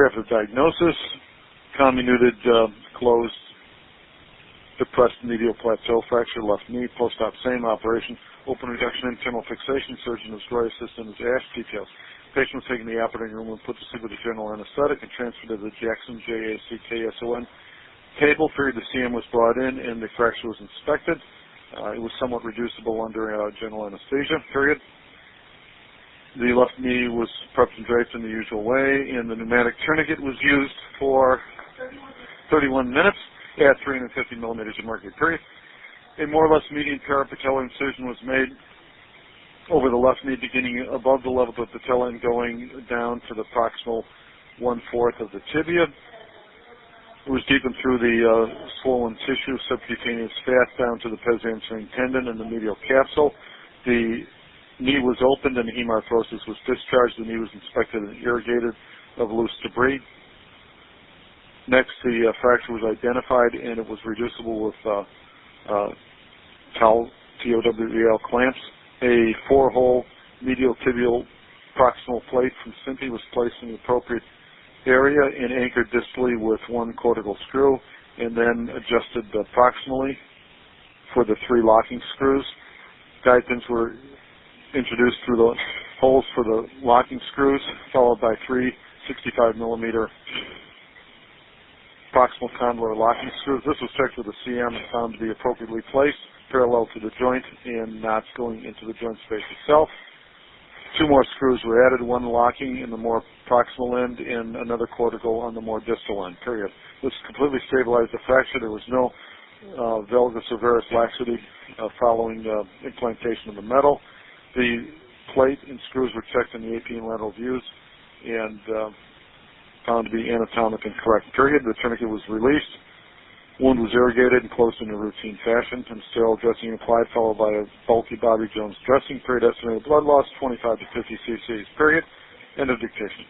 Graph of diagnosis, comminuted, closed, depressed medial plateau, fracture left knee, post-op same operation, open reduction, internal fixation, surgeon was Roy, assistant is Ash, details. Patient was taken to the operating room and put to sleep with a general anesthetic and transferred to the Jackson, J-A-C-K-S-O-N table. Period. The CM was brought in and the fracture was inspected. It was somewhat reducible under general anesthesia. Period. The left knee was prepped and draped in the usual way, and the pneumatic tourniquet was used for 31 minutes at 350 millimeters of mercury. Period. A more or less median parapatellar incision was made over the left knee, beginning above the level of the patella and going down to the proximal 1/4 of the tibia. It was deepened through the swollen tissue, subcutaneous fat, down to the pes anserine tendon and the medial capsule. The knee was opened and the hemarthrosis was discharged. The knee was inspected and irrigated of loose debris. Next, the fracture was identified and it was reducible with TOWEL clamps. A 4-hole medial tibial proximal plate from SIMPI was placed in the appropriate area and anchored distally with 1 cortical screw and then adjusted proximally for the 3 locking screws. Guide pins were introduced through the holes for the locking screws, followed by 3 65 millimeter proximal condylar locking screws. This was checked with the CM and found to be appropriately placed, parallel to the joint and not going into the joint space itself. 2 more screws were added, 1 locking in the more proximal end and another cortical on the more distal end. Period. This completely stabilized the fracture. There was no valgus or varus laxity following implantation of the metal. The plate and screws were checked in the AP and lateral views and found to be anatomic and correct. Period. The tourniquet was released. Wound was irrigated and closed in a routine fashion, and sterile dressing applied, followed by a bulky Bobby Jones dressing. Period. Estimated blood loss 25 to 50 cc's. Period. End of dictation.